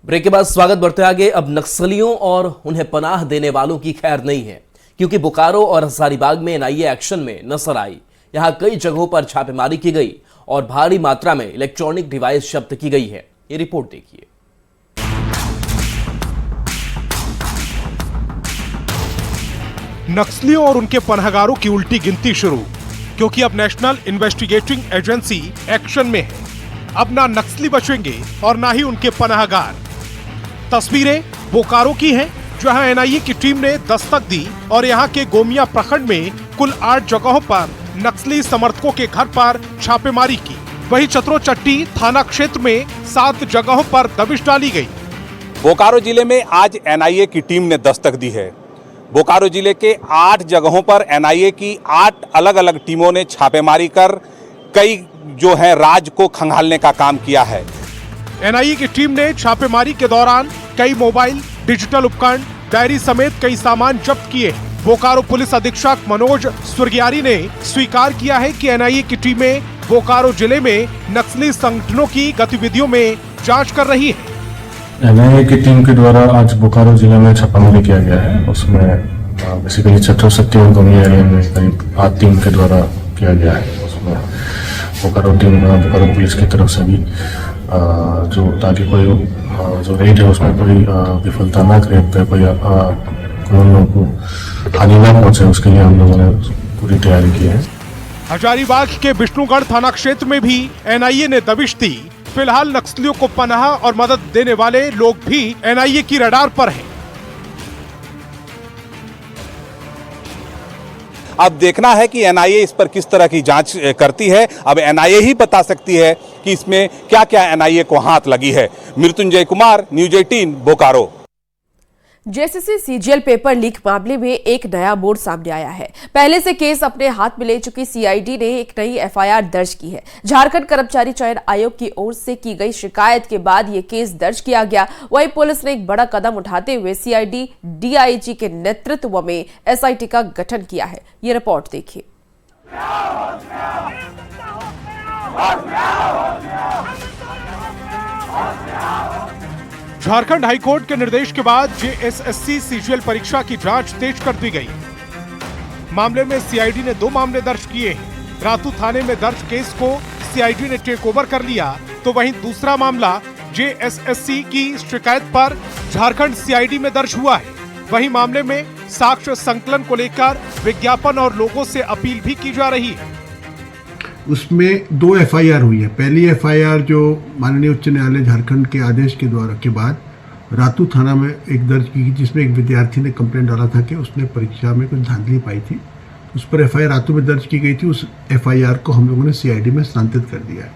Break के बाद स्वागत बढ़ते आगे। अब नक्सलियों और उन्हें पनाह देने वालों की खैर नहीं है, क्योंकि बोकारो और हजारीबाग में एनआईए एक्शन में नजर आई। यहां कई जगहों पर छापेमारी की गई और भारी मात्रा में इलेक्ट्रॉनिक डिवाइस जब्त की गई है। ये रिपोर्ट देखिए। नक्सलियों और उनके पनाहगारों की उल्टी गिनती शुरू, क्योंकि अब नेशनल इन्वेस्टिगेटिंग एजेंसी एक्शन में है। अब ना नक्सली बचेंगे और ना ही उनके पनाहगार। तस्वीरें बोकारो की हैं, जहां एनआईए की टीम ने दस्तक दी और यहां के गोमिया प्रखंड में कुल 8 जगहों पर नक्सली समर्थकों के घर पर छापेमारी की। वहीं चतरोचट्टी थाना क्षेत्र में 7 जगहों पर दबिश डाली गई। बोकारो जिले में आज एनआईए की टीम ने दस्तक दी है। बोकारो जिले के 8 जगहों पर एनआईए की 8 अलग अलग टीमों ने छापेमारी कर कई जो है राज को खंगालने का काम किया है। एनआईए की टीम ने छापेमारी के दौरान कई मोबाइल, डिजिटल उपकरण, डायरी समेत कई सामान जब्त किए। बोकारो पुलिस अधीक्षक मनोज स्वर्गियारी ने स्वीकार किया है कि एनआईए की टीमें बोकारो जिले में नक्सली संगठनों की गतिविधियों में जांच कर रही है। एनआईए की टीम के द्वारा आज बोकारो जिले में छापामारी किया गया है। उसमें बेसिकली चतरोचट्टी और गोमिया एरिया में करीब 8 टीम के द्वारा किया गया है। उसमें बोकारो टीम, बोकारो पुलिस की तरफ से भी जो ताकि कोई जो रेड है उसमें कोई विफलता न करे, कोई लोगों को हानि न पहुंचे, उसके लिए हम लोगों ने पूरी तैयारी की है। हजारीबाग के विष्णुगढ़ थाना क्षेत्र में भी एनआईए ने दबिश दी। फिलहाल नक्सलियों को पनाह और मदद देने वाले लोग भी एनआईए की रडार पर हैं। अब देखना है कि एनआईए इस पर किस तरह की जांच करती है। अब एनआईए ही बता सकती है कि इसमें क्या क्या एनआईए को हाथ लगी है। Mrityunjay Kumar, news 18, Bokaro. JSSC CGL paper leak मामले में एक नया मोड़ सामने आया है। पहले से केस अपने हाथ में ले चुकी सीआईडी ने एक नई एफआईआर दर्ज की है। झारखंड कर्मचारी चयन आयोग की ओर से की गई शिकायत के बाद यह केस दर्ज किया गया। वहीं पुलिस ने एक बड़ा कदम उठाते हुए सीआईडी डीआईजी के नेतृत्व में एसआईटी का गठन किया है। ये रिपोर्ट देखिए। झारखंड हाईकोर्ट के निर्देश के बाद जेएसएससी सीजीएल परीक्षा की जांच तेज कर दी गई। मामले में सीआईडी ने 2 मामले दर्ज किए हैं। रातू थाने में दर्ज केस को सीआईडी ने टेक ओवर कर लिया, तो वहीं दूसरा मामला जेएसएससी की शिकायत पर झारखंड सीआईडी में दर्ज हुआ है। वहीं मामले में साक्ष्य संकलन को लेकर विज्ञापन और लोगों से अपील भी की जा रही है। उसमें 2 एफआईआर हुई है। पहली एफआईआर जो माननीय उच्च न्यायालय झारखंड के आदेश के द्वारा के बाद रातू थाना में एक दर्ज की, जिसमें एक विद्यार्थी ने कंप्लेंट डाला था कि उसने परीक्षा में कुछ धांधली पाई थी। उस पर एफआईआर रातू में दर्ज की गई थी। उस एफआईआर को हम लोगों ने सीआईडी में स्थानांतरित कर दिया है।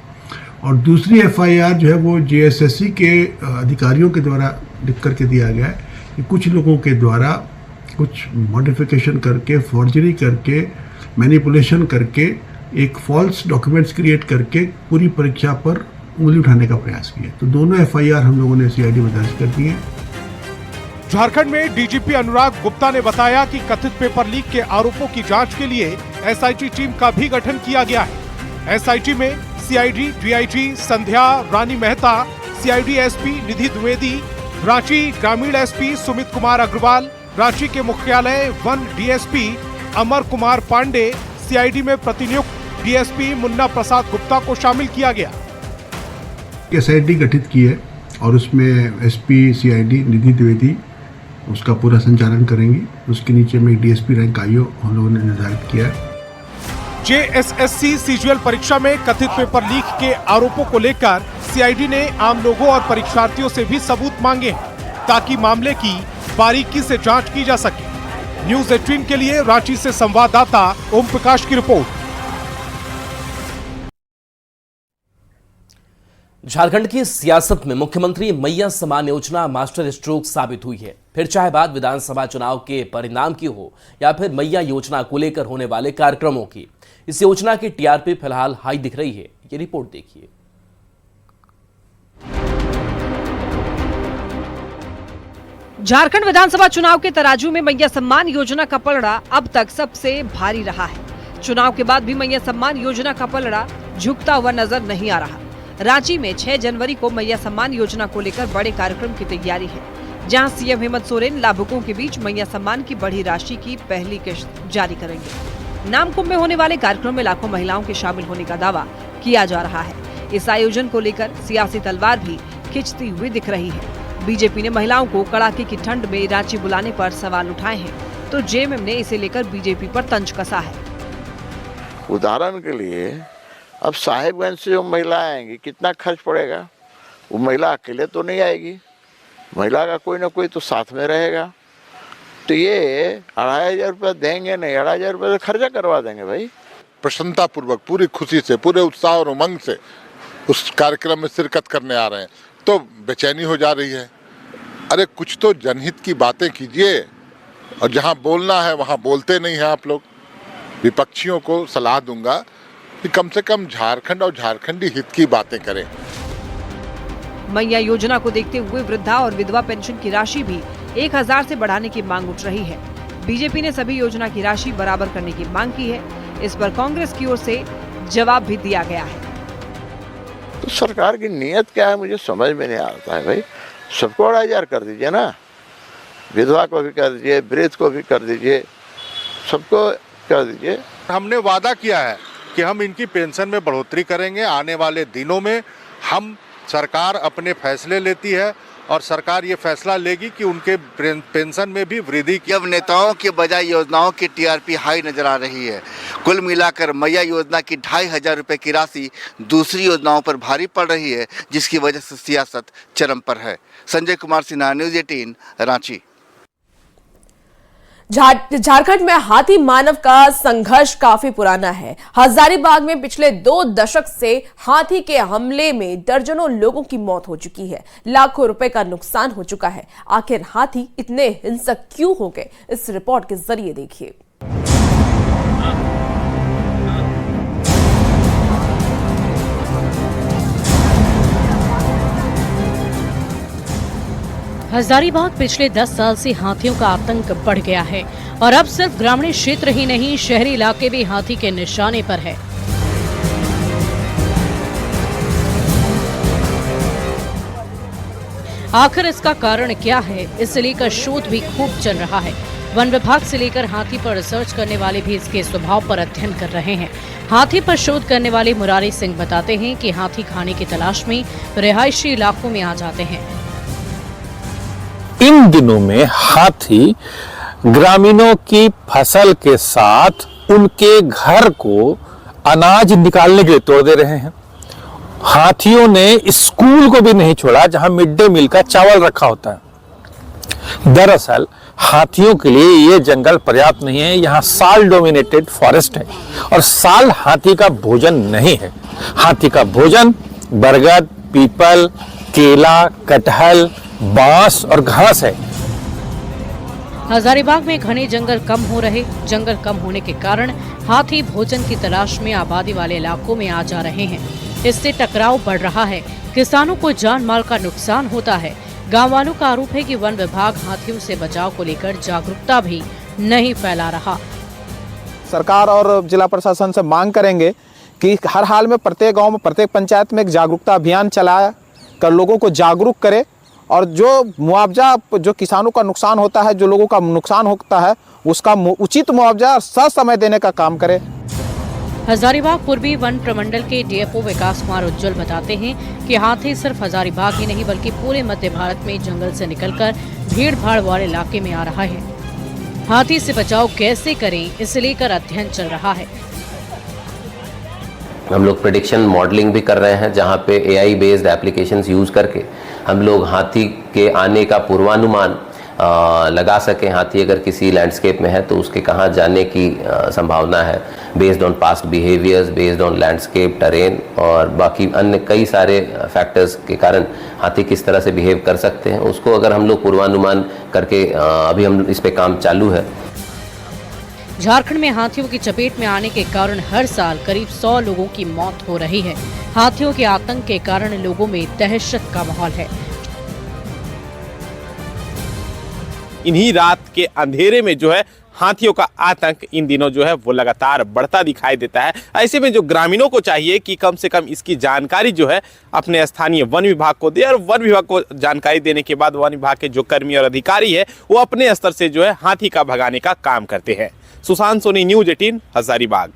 और दूसरी एफआईआर जो है वो जेएसएससी के अधिकारियों के द्वारा लिख करके दिया गया है कि कुछ लोगों के द्वारा कुछ मॉडिफिकेशन करके, फॉर्जरी करके, मैनिपुलेशन करके, एक फॉल्स डॉक्यूमेंट्स क्रिएट करके पूरी परीक्षा पर उंगली उठाने का प्रयास किया। तो दोनों एफआईआर हम लोगों ने सीआईडी में दर्ज कर दी है। झारखंड में डीजीपी अनुराग गुप्ता ने बताया कि कथित पेपर लीक के आरोपों की जांच के लिए एसआईटी टीम का भी गठन किया गया है। एसआईटी में सीआईडी डीआईजी संध्या रानी मेहता, सीआईडी एसपी निधि द्विवेदी, रांची ग्रामीण एसपी सुमित कुमार अग्रवाल, रांची के मुख्यालय one DSP Amar Kumar Pandey, CID में प्रतिनियुक्त डीएसपी मुन्ना प्रसाद गुप्ता को शामिल किया गया। एसआईटी गठित की है और उसमें एसपी सीआईडी निधि द्विवेदी उसका पूरा संचालन करेंगी। उसके नीचे में डीएसपी रैंक आईओ हम लोगों ने निर्धारित किया है। जेएसएससी सीजीएल परीक्षा में कथित पेपर लीक के आरोपों को लेकर सीआईडी ने आम लोगों और परीक्षार्थियों से भी सबूत मांगे हैं, ताकि मामले की बारीकी से जांच की जा सके। न्यूज 18 के लिए रांची से संवाददाता ओम प्रकाश की रिपोर्ट। झारखंड की सियासत में मुख्यमंत्री मैया समान योजना मास्टर स्ट्रोक साबित हुई है। फिर चाहे बात विधानसभा चुनाव के परिणाम की हो या फिर मैया योजना को लेकर होने वाले कार्यक्रमों की, इस योजना की टीआरपी फिलहाल हाई दिख रही है। ये रिपोर्ट देखिए। झारखंड विधानसभा चुनाव के तराजू में मैया सम्मान योजना का पलड़ा अब तक सबसे भारी रहा है। चुनाव के बाद भी मैया सम्मान योजना का पलड़ा झुकता हुआ नजर नहीं आ रहा। रांची में 6 जनवरी को मैया सम्मान योजना को लेकर बड़े कार्यक्रम की तैयारी है, जहां सीएम हेमंत सोरेन लाभुकों के बीच मैया सम्मान की बढ़ी राशि की पहली किश्त जारी करेंगे। नामकुंभ में होने वाले कार्यक्रम में लाखों महिलाओं के शामिल होने का दावा किया जा रहा है। इस आयोजन को लेकर सियासी तलवार भी खिंचती हुई दिख रही है। बीजेपी ने महिलाओं को कड़ाके की ठंड में रांची बुलाने पर सवाल उठाए हैं, तो जेएमएम ने इसे लेकर बीजेपी पर तंज कसा है। उदाहरण के लिए अब साहिबगंज से जो महिला आएंगी, कितना खर्च पड़ेगा? वो महिला अकेले तो नहीं आएगी, महिला का कोई ना कोई तो साथ में रहेगा। तो ये 2,500 रुपये देंगे नहीं, 2,500 रुपये से खर्चा करवा देंगे भाई। प्रसन्नता पूर्वक, पूरी खुशी से, पूरे उत्साह और उमंग से उस कार्यक्रम में शिरकत करने आ रहे हैं, तो बेचैनी हो जा रही है। अरे कुछ तो जनहित की बातें कीजिए, और जहां बोलना है वहां बोलते नहीं हैं आप लोग। विपक्षियों को सलाह दूंगा कि कम से कम झारखंड और झारखंडी हित की बातें करें। मैया योजना को देखते हुए वृद्धा और विधवा पेंशन की राशि भी 1,000 से बढ़ाने की मांग उठ रही है। बीजेपी ने सभी योजना की राशि बराबर करने की मांग की है। इस पर कांग्रेस की ओर से जवाब भी दिया गया है। तो सरकार की नीयत क्या है मुझे समझ में नहीं आता है भाई। सबको 2,500 कर दीजिए ना, विधवा को भी कर दीजिए, वृद्ध को भी कर दीजिए, सबको कर दीजिए। हमने वादा किया है कि हम इनकी पेंशन में बढ़ोतरी करेंगे। आने वाले दिनों में हम सरकार अपने फैसले लेती है और सरकार ये फैसला लेगी कि उनके पेंशन में भी वृद्धि की। अब नेताओं के बजाय योजनाओं की टीआरपी हाई नजर आ रही है। कुल मिलाकर मैया योजना की 2,500 रुपये की राशि दूसरी योजनाओं पर भारी पड़ रही है, जिसकी वजह से सियासत चरम पर है। संजय कुमार सिन्हा, न्यूज़ 18, रांची। झारखंड में हाथी मानव का संघर्ष काफी पुराना है। हजारीबाग में पिछले 2 दशक से हाथी के हमले में दर्जनों लोगों की मौत हो चुकी है, लाखों रुपए का नुकसान हो चुका है। आखिर हाथी इतने हिंसक क्यों हो गए, इस रिपोर्ट के जरिए देखिए। हजारीबाग पिछले 10 साल से हाथियों का आतंक बढ़ गया है और अब सिर्फ ग्रामीण क्षेत्र ही नहीं, शहरी इलाके भी हाथी के निशाने पर है। आखिर इसका कारण क्या है, इसे लेकर शोध भी खूब चल रहा है। वन विभाग से लेकर हाथी पर रिसर्च करने वाले भी इसके स्वभाव पर अध्ययन कर रहे हैं। हाथी पर शोध करने वाले मुरारी सिंह बताते हैं कि हाथी खाने की तलाश में रिहायशी इलाकों में आ जाते हैं। इन दिनों में हाथी ग्रामीणों की फसल के साथ उनके घर को अनाज निकालने के लिए तोड़ दे रहे हैं। हाथियों ने स्कूल को भी नहीं छोड़ा जहां मिड डे मील का चावल रखा होता है। दरअसल हाथियों के लिए ये जंगल पर्याप्त नहीं है। यहाँ साल डोमिनेटेड फॉरेस्ट है और साल हाथी का भोजन नहीं है। हाथी का भोजन बरगद, पीपल, केला, कटहल, बांस और घास है। हजारीबाग में घने जंगल कम होने के कारण हाथी भोजन की तलाश में आबादी वाले इलाकों में आ जा रहे हैं। इससे टकराव बढ़ रहा है, किसानों को जान माल का नुकसान होता है। गांव वालों का आरोप है कि वन विभाग हाथियों से बचाव को लेकर जागरूकता भी नहीं फैला रहा। सरकार और जिला प्रशासन से मांग करेंगे कि हर हाल में प्रत्येक गांव में, प्रत्येक पंचायत में एक जागरूकता अभियान चलाया कर लोगों को जागरूक करे और जो मुआवजा, जो किसानों का नुकसान होता है, जो लोगों का नुकसान होता है, उसका उचित मुआवजा ससमय देने का काम करे। हजारीबाग पूर्वी वन प्रमंडल के डीएफओ विकास कुमार उज्जवल बताते हैं कि हाथी सिर्फ हजारीबाग ही नहीं बल्कि पूरे मध्य भारत में जंगल से निकलकर भीड़ भाड़ वाले इलाके में आ रहा है। हाथी से बचाव कैसे करें, इसे लेकर अध्ययन चल रहा है। हम लोग प्रेडिक्शन मॉडलिंग भी कर रहे हैं, जहां पे एआई बेस्ड एप्लीकेशंस यूज करके हम लोग हाथी के आने का पूर्वानुमान लगा सकें। हाथी अगर किसी लैंडस्केप में है तो उसके कहाँ जाने की संभावना है, based on past behaviours, based on landscape, terrain और बाकी अन्य कई सारे फैक्टर्स के कारण हाथी किस तरह से बिहेव कर सकते हैं, उसको अगर हम लोग पूर्वानुमान करके अभी हम इस पे काम चालू है। झारखंड में हाथियों की चपेट में आने के कारण हर साल करीब 100 लोगों की मौत हो रही है। हाथियों के आतंक के कारण लोगों में दहशत का माहौल है। इन्हीं रात के अंधेरे में जो है हाथियों का आतंक इन दिनों जो है वो लगातार बढ़ता दिखाई देता है। ऐसे में जो ग्रामीणों को चाहिए कि कम से कम इसकी जानकारी जो है अपने स्थानीय वन विभाग को दे, और वन विभाग को जानकारी देने के बाद वन विभाग के जो कर्मी और अधिकारी है वो अपने स्तर से जो है हाथी का भगाने का काम करते हैं। सुशांत सोनी, न्यूज़ 18, हजारीबाग।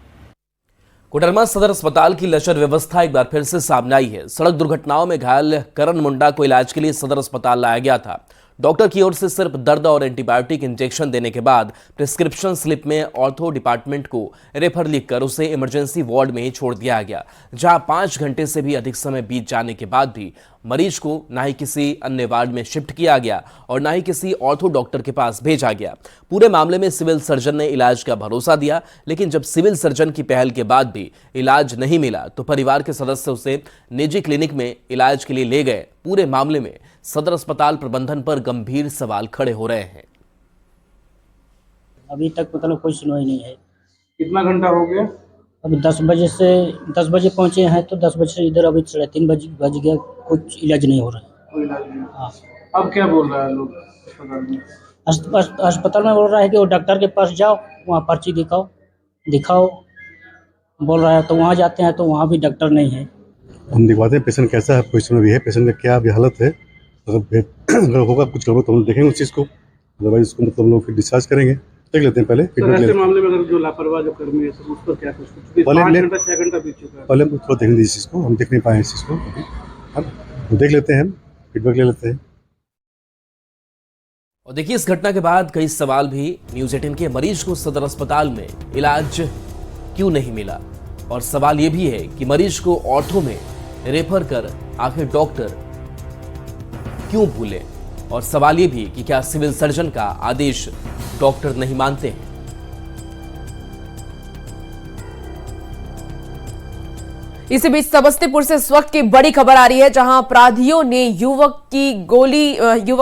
कोडरमा सदर अस्पताल की लचर व्यवस्था एक बार फिर से सामने आई है। सड़क दुर्घटनाओं में घायल करण मुंडा को इलाज के लिए सदर अस्पताल लाया गया था। डॉक्टर की ओर से सिर्फ दर्द और एंटीबायोटिक इंजेक्शन देने के बाद प्रिस्क्रिप्शन स्लिप में ऑर्थो डिपार्टमेंट को रेफर लिखकर उसे इमरजेंसी वार्ड में ही छोड़ दिया गया, जहां 5 घंटे से भी अधिक समय बीत जाने के बाद भी मरीज को ना ही किसी अन्य वार्ड में शिफ्ट किया गया और ना ही किसी ऑर्थो डॉक्टर के पास भेजा गया। पूरे मामले में सिविल सर्जन ने इलाज का भरोसा दिया, लेकिन जब सिविल सर्जन की पहल के बाद भी इलाज नहीं मिला तो परिवार के सदस्य उसे निजी क्लिनिक में इलाज के लिए ले गए। पूरे मामले में सदर अस्पताल प्रबंधन पर गंभीर सवाल खड़े हो रहे हैं। अभी तक मतलब कोई सुनवाई नहीं है। कितना घंटा हो गया? अभी 10 बजे पहुंचे हैं तो 10 बजे से इधर अभी 3:30 बज गया, कुछ इलाज नहीं हो रहा है। कोई इलाज नहीं। हाँ। अब क्या बोल रहा है लोग अस्पताल में? अस्पताल में बोल रहा है कि वो डॉक्टर के पास जाओ, वहाँ पर्ची दिखाओ बोल रहा है। तो वहाँ जाते हैं तो वहाँ भी डॉक्टर नहीं है। हम दिखवाते हैं पेशेंट कैसा है, पोजिशन में भी है, पेशेंट का क्या अभी हालत है। अगर होगा कुछ गड़बड़ तो हम देखेंगे उस चीज़ को, अदरवाइज उसको मतलब हम लोग फिर डिस्चार्ज करेंगे। देख लेते हैं पहले। तो ऐसे मामले में अगर जो लापरवाह जो कर्मी है तो उस पर क्या कुछ 5 घंटा 6 घंटा बीत चुका है। पहले हम थोड़ा देखने दीजिए इस चीज़ को, हम देख नहीं पाए इस चीज़ को अभी। हम देख लेते हैं, हम फीडबैक ले लेते हैं। और देखिए, इस घटना के बाद कई सवाल भी। न्यूज़ 18 के मरीज को सदर अस्पताल में इलाज क्यों नहीं मिला, और सवाल यह भी है कि मरीज को ऑर्थो में रेफर कर आखिर डॉक्टर क्यों भूले, और सवाल यह भी कि क्या सिविल सर्जन का आदेश डॉक्टर नहीं मानते हैं। इसी बीच समस्तीपुर से इस वक्त की बड़ी खबर आ रही है, जहां अपराधियों ने युवक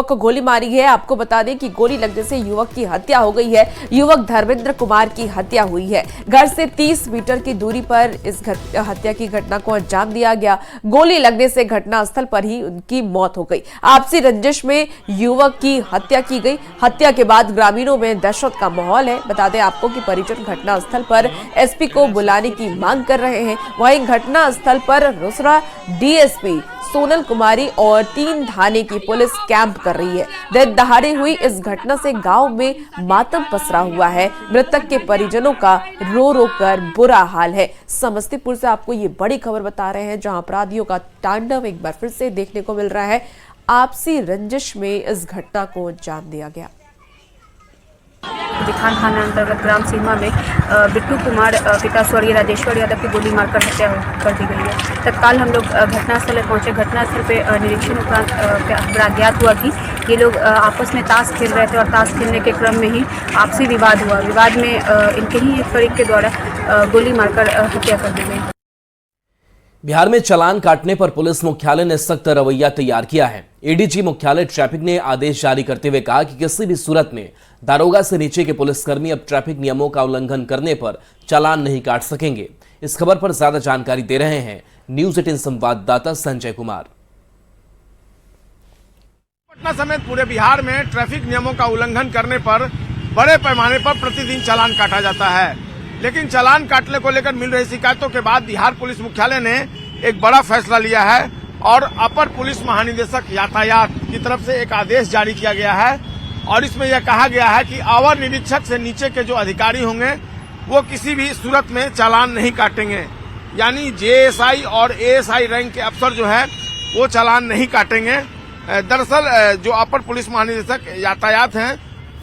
को गोली मारी है। आपको बता दें कि गोली लगने से युवक की हत्या हो गई है। युवक धर्मेंद्र कुमार की हत्या हुई है। घर से 30 मीटर की दूरी पर इस हत्या की घटना को अंजाम दिया गया। गोली लगने से घटनास्थल पर ही उनकी मौत हो गई। आपसी रंजिश में युवक की हत्या की गई। हत्या के बाद ग्रामीणों में दहशत का माहौल है। बता दें आपको कि परिजन घटनास्थल पर एसपी को बुलाने की मांग कर रहे हैं। वहीं घटनास्थल पर रोसड़ा डीएसपी सोनल कुमारी और 3 थाने की पुलिस कैंप कर रही है। दिन दहाड़े हुई इस घटना से गांव में मातम पसरा हुआ है। मृतक के परिजनों का रो रो कर बुरा हाल है। समस्तीपुर से आपको ये बड़ी खबर बता रहे हैं, जहां अपराधियों का तांडव एक बार फिर से देखने को मिल रहा है। आपसी रंजिश में इस घटना को अंजाम दिया गया। दिखान थाना अंतर्गत ग्राम सीमा में बिट्टू कुमार पिता स्वर्गीय राजेश्वर यादव की गोली मारकर हत्या कर दी गई है। तत्काल हम लोग घटनास्थल पर पहुंचे। घटनास्थल पे निरीक्षण उपरांत ज्ञात हुआ कि ये लोग आपस में ताश खेल रहे थे और ताश खेलने के क्रम में ही आपसी विवाद हुआ। विवाद में इनके ही एक फरीक के द्वारा गोली मारकर हत्या कर दी गई। बिहार में चालान काटने पर पुलिस मुख्यालय ने सख्त रवैया तैयार किया है। एडीजी मुख्यालय ट्रैफिक ने आदेश जारी करते हुए कहा कि किसी भी सूरत में दारोगा से नीचे के पुलिसकर्मी अब ट्रैफिक नियमों का उल्लंघन करने पर चालान नहीं काट सकेंगे। इस खबर पर ज्यादा जानकारी दे रहे हैं न्यूज़ 18 संवाददाता संजय कुमार। पटना समेत पूरे बिहार में ट्रैफिक नियमों का उल्लंघन करने पर बड़े पैमाने पर प्रतिदिन चालान काटा जाता है, लेकिन चालान काटने को लेकर मिल रही शिकायतों के बाद बिहार पुलिस मुख्यालय ने एक बड़ा फैसला लिया है और अपर पुलिस महानिदेशक यातायात की तरफ से एक आदेश जारी किया गया है। और इसमें यह कहा गया है कि अवर निरीक्षक से नीचे के जो अधिकारी होंगे वो किसी भी सूरत में चालान नहीं काटेंगे, यानी जेएसआई और एएसआई रैंक के अफसर जो है वो चालान नहीं काटेंगे। दरअसल जो अपर पुलिस महानिदेशक यातायात हैं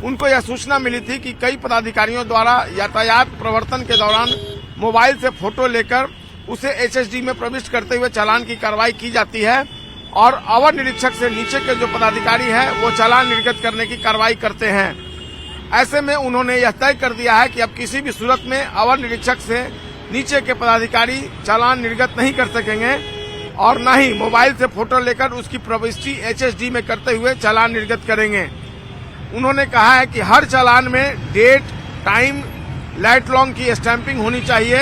उनको यह सूचना मिली थी कि कई पदाधिकारियों द्वारा यातायात प्रवर्तन के दौरान मोबाइल से फोटो लेकर उसे एचएसडी में प्रविष्ट करते हुए चालान की कार्रवाई की जाती है और अवर निरीक्षक से नीचे के जो पदाधिकारी हैं वो चालान निर्गत करने की कार्रवाई करते हैं। ऐसे में उन्होंने यह तय कर दिया है कि अब किसी भी सूरत में अवर निरीक्षक से नीचे के पदाधिकारी चालान निर्गत नहीं कर सकेंगे और न ही मोबाइल से फोटो लेकर उसकी प्रविष्टि एचएसडी में करते हुए चालान निर्गत करेंगे। उन्होंने कहा है कि हर चालान में डेट, टाइम, लाइट लॉन्ग की स्टैंपिंग होनी चाहिए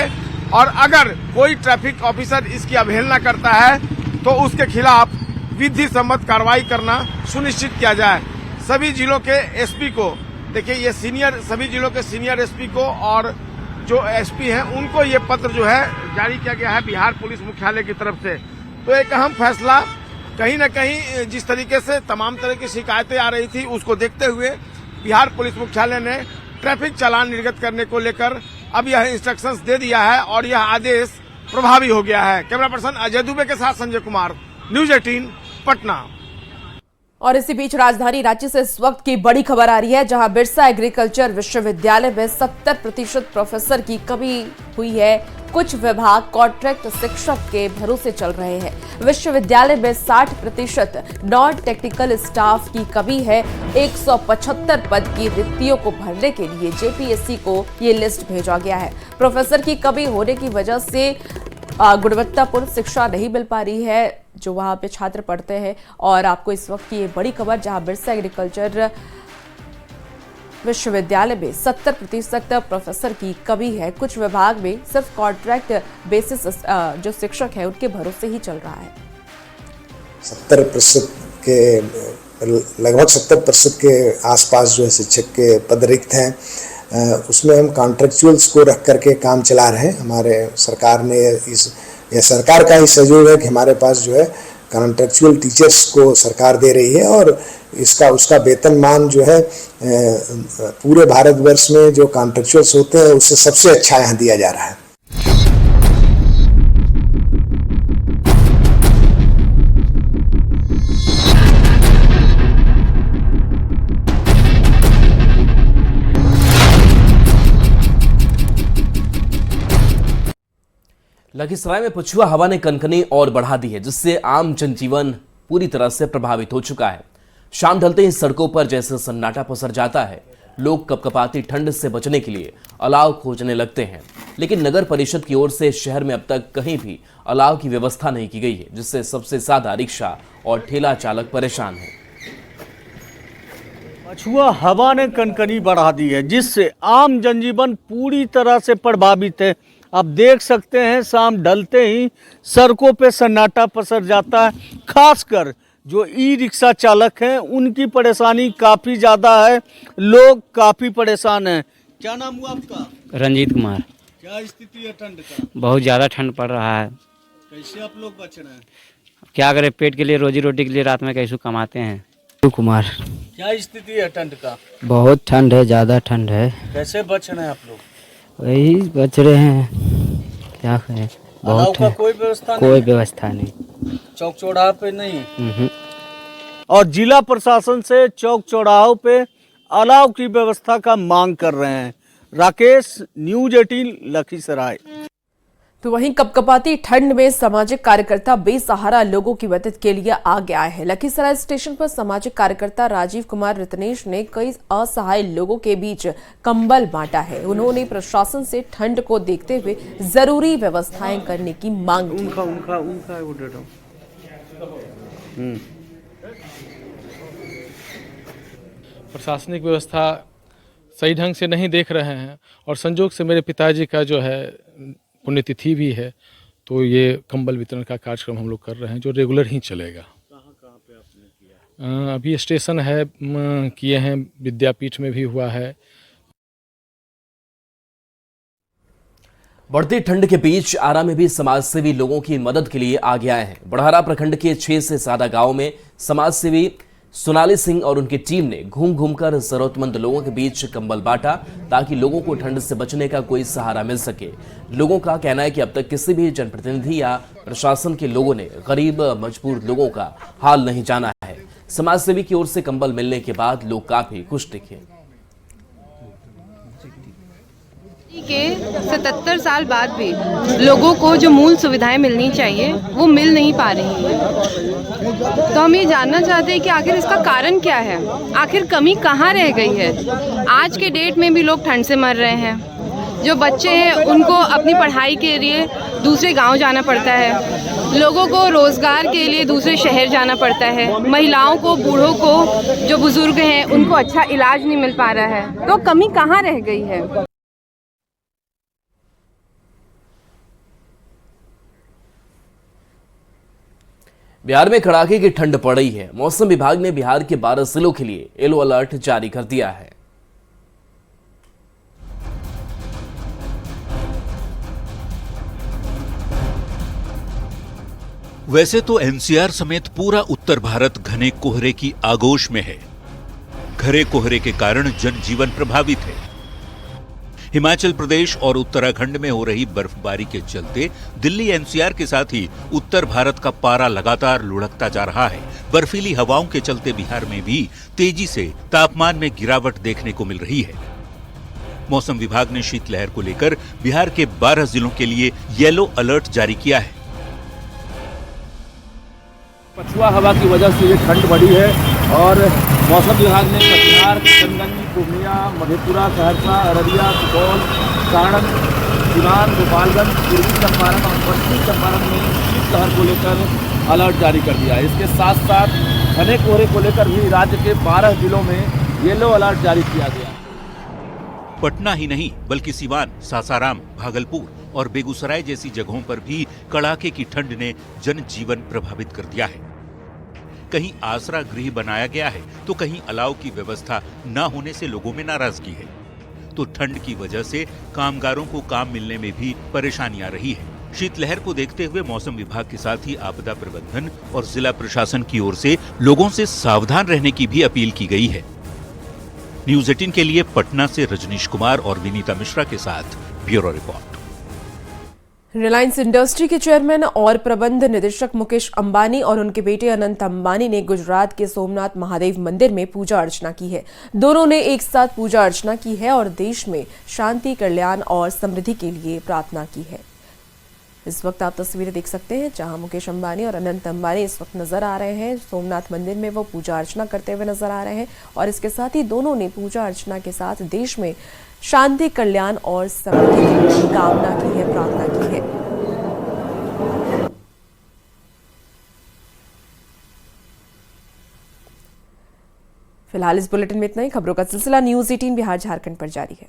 और अगर कोई ट्रैफिक ऑफिसर इसकी अवहेलना करता है तो उसके खिलाफ विधि सम्मत कार्रवाई करना सुनिश्चित किया जाए। सभी जिलों के एसपी को देखिए ये सीनियर, सभी जिलों के सीनियर एसपी को और जो एसपी हैं उनको ये पत्र जो है जारी किया गया है बिहार पुलिस मुख्यालय की तरफ से। तो एक अहम फैसला, कहीं न कहीं जिस तरीके से तमाम तरह की शिकायतें आ रही थी उसको देखते हुए बिहार पुलिस मुख्यालय ने ट्रैफिक चालान निर्गत करने को लेकर अब यह इंस्ट्रक्शंस दे दिया है और यह आदेश प्रभावी हो गया है। कैमरा पर्सन अजय दुबे के साथ संजय कुमार, न्यूज 18 पटना। और इसी बीच राजधानी रांची से इस वक्त की बड़ी खबर आ रही है, जहां बिरसा एग्रीकल्चर विश्वविद्यालय में 70% प्रोफेसर की कमी हुई है। कुछ विभाग कॉन्ट्रैक्ट शिक्षक के भरोसे चल रहे हैं। विश्वविद्यालय में 60% नॉन टेक्निकल स्टाफ की कमी है। 175 पद की रिक्तियों को भरने के लिए जेपीएससी को ये लिस्ट भेजा गया है। प्रोफेसर की कमी होने की वजह से गुणवत्तापूर्ण शिक्षा नहीं मिल पा रही है जो वहां पे छात्र पढ़ते हैं। और आपको इस वक्त की ये बड़ी खबर, जहां बिरसा एग्रीकल्चर विश्वविद्यालय में 70% प्रोफेसर की कमी है। कुछ विभाग में सिर्फ कॉन्ट्रैक्ट बेसिस जो शिक्षक है उनके भरोसे ही चल रहा है। 70% के लगभग 70% के आसपास जो है शिक्षक के पद रिक्त हैं। उसमें हम कॉन्ट्रेक्चुअल्स को रख करके काम चला रहे हैं। हमारे सरकार ने यह सरकार का ही सहयोग है कि हमारे पास जो है कॉन्ट्रेक्चुअल टीचर्स को सरकार दे रही है और उसका वेतनमान जो है पूरे भारतवर्ष में जो कॉन्ट्रेक्चुअल्स होते हैं उससे सबसे अच्छा यहाँ दिया जा रहा है। लखीसराय में पछुआ हवा ने कनकनी और बढ़ा दी है, जिससे आम जनजीवन पूरी तरह से प्रभावित हो चुका है। शाम ढलते ही सड़कों पर जैसे सन्नाटा पसर जाता है। लोग कपकपाती ठंड से बचने के लिए अलाव खोजने लगते हैं, लेकिन नगर परिषद की ओर से शहर में अब तक कहीं भी अलाव की व्यवस्था नहीं की गई है, जिससे सबसे ज्यादा रिक्शा और ठेला चालक परेशान हैं। पछुआ हवा ने कनकनी बढ़ा दी है, जिससे आम जनजीवन पूरी तरह से प्रभावित है। आप देख सकते हैं शाम ढलते ही सड़कों पे सन्नाटा पसर जाता है। खासकर जो ई रिक्शा चालक हैं उनकी परेशानी काफ़ी ज़्यादा है। लोग काफ़ी परेशान हैं। क्या नाम हुआ आपका? रंजीत कुमार। क्या स्थिति है ठंड का? बहुत ज़्यादा ठंड पड़ रहा है। कैसे आप लोग बच रहे हैं? क्या करें, पेट के लिए, रोजी रोटी के लिए रात में कैसे कमाते हैं। कुमार। क्या स्थिति है ठंड का? बहुत ठंड है, ज़्यादा ठंड है। कैसे बच रहे हैं आप लोग? वही बच रहे हैं, क्या करें। बहुत का कोई व्यवस्था नहीं? कोई व्यवस्था नहीं, चौक चौराहे पे नहीं। और जिला प्रशासन से चौक चौराहों पे अलाव की व्यवस्था का मांग कर रहे हैं। राकेश, न्यूज 18 लखीसराय। तो वहीं कपकपाती ठंड में सामाजिक कार्यकर्ता बेसहारा लोगों की मदद के लिए आगे आए हैं। लखीसराय स्टेशन पर सामाजिक कार्यकर्ता राजीव कुमार रत्नेश ने कई असहाय लोगों के बीच कंबल बांटा है। उन्होंने प्रशासन से ठंड को देखते हुए जरूरी व्यवस्थाएं करने की मांग की। प्रशासनिक व्यवस्था सही ढंग से नहीं देख रहे हैं और संजोग से मेरे पिताजी का जो है पुण्यतिथि भी है, तो ये कंबल वितरण का कार्यक्रम हम लोग कर रहे हैं जो रेगुलर ही चलेगा। कहाँ पे आपने किया? अभी स्टेशन है, किए हैं, विद्यापीठ में भी हुआ है। बढ़ती ठंड के बीच आरा में भी समाजसेवी लोगों की मदद के लिए आगे आए हैं। बढ़ारा प्रखंड के 6 से ज्यादा गांव में समाजसेवी सोनाली सिंह और उनकी टीम ने घूम घूमकर जरूरतमंद लोगों के बीच कंबल बांटा, ताकि लोगों को ठंड से बचने का कोई सहारा मिल सके। लोगों का कहना है कि अब तक किसी भी जनप्रतिनिधि या प्रशासन के लोगों ने गरीब मजबूर लोगों का हाल नहीं जाना है। समाजसेवी की ओर से कंबल मिलने के बाद लोग काफी खुश दिखे। के 77 साल बाद भी लोगों को जो मूल सुविधाएं मिलनी चाहिए वो मिल नहीं पा रही है। तो हम ये जानना चाहते हैं कि आखिर इसका कारण क्या है, आखिर कमी कहाँ रह गई है। आज के डेट में भी लोग ठंड से मर रहे हैं। जो बच्चे हैं उनको अपनी पढ़ाई के लिए दूसरे गांव जाना पड़ता है। लोगों को रोजगार के लिए दूसरे शहर जाना पड़ता है। महिलाओं को, बूढ़ों को, जो बुजुर्ग हैं उनको अच्छा इलाज नहीं मिल पा रहा है। तो कमी कहाँ रह गई है। बिहार में कड़ाके की ठंड पड़ रही है। मौसम विभाग ने बिहार के 12 जिलों के लिए येलो अलर्ट जारी कर दिया है। वैसे तो एनसीआर समेत पूरा उत्तर भारत घने कोहरे की आगोश में है। घने कोहरे के कारण जनजीवन प्रभावित है। हिमाचल प्रदेश और उत्तराखंड में हो रही बर्फबारी के चलते दिल्ली एनसीआर के साथ ही उत्तर भारत का पारा लगातार लुढ़कता जा रहा है। बर्फीली हवाओं के चलते बिहार में भी तेजी से तापमान में गिरावट देखने को मिल रही है। मौसम विभाग ने शीतलहर को लेकर बिहार के 12 जिलों के लिए येलो अलर्ट जारी किया है। पछुआ हवा की वजह से ये ठंड बढ़ी है और मौसम विभाग ने कटिहार, किशनगंज, पूर्णिया, मधेपुरा, सहरसा, अररिया, सुपौल, सारण, सिवान, गोपालगंज, पूर्वी चंपारण और पश्चिमी चंपारण में शीतलहर को लेकर अलर्ट जारी कर दिया है। इसके साथ साथ घने कोहरे को लेकर भी राज्य के 12 जिलों में येलो अलर्ट जारी किया गया है। पटना ही नहीं बल्कि सिवान, सासाराम, भागलपुर और बेगूसराय जैसी जगहों पर भी कड़ाके की ठंड ने जनजीवन प्रभावित कर दिया है। कहीं आसरा गृह बनाया गया है तो कहीं अलाव की व्यवस्था न होने से लोगों में नाराजगी है। तो ठंड की वजह से कामगारों को काम मिलने में भी परेशानी आ रही है। शीतलहर को देखते हुए मौसम विभाग के साथ ही आपदा प्रबंधन और जिला प्रशासन की ओर से लोगों से सावधान रहने की भी अपील की गई है। न्यूज़ 18 के लिए पटना से रजनीश कुमार और विनीता मिश्रा के साथ ब्यूरो रिपोर्ट। रिलायंस इंडस्ट्री के चेयरमैन और प्रबंध निदेशक मुकेश अंबानी और उनके बेटे अनंत अंबानी ने गुजरात के सोमनाथ महादेव मंदिर में पूजा अर्चना की है। दोनों ने एक साथ पूजा अर्चना की है और देश में शांति, कल्याण और समृद्धि के लिए प्रार्थना की है। इस वक्त आप तस्वीरें देख सकते हैं जहां मुकेश अंबानी और अनंत अंबानी इस वक्त नजर आ रहे हैं। सोमनाथ मंदिर में वो पूजा अर्चना करते हुए नजर आ रहे हैं और इसके साथ ही दोनों ने पूजा अर्चना के साथ देश में शांति, कल्याण और समृद्धि की कामना की है, प्रार्थना की है। फिलहाल इस बुलेटिन में इतना ही। खबरों का सिलसिला न्यूज़ 18 बिहार झारखंड पर जारी है।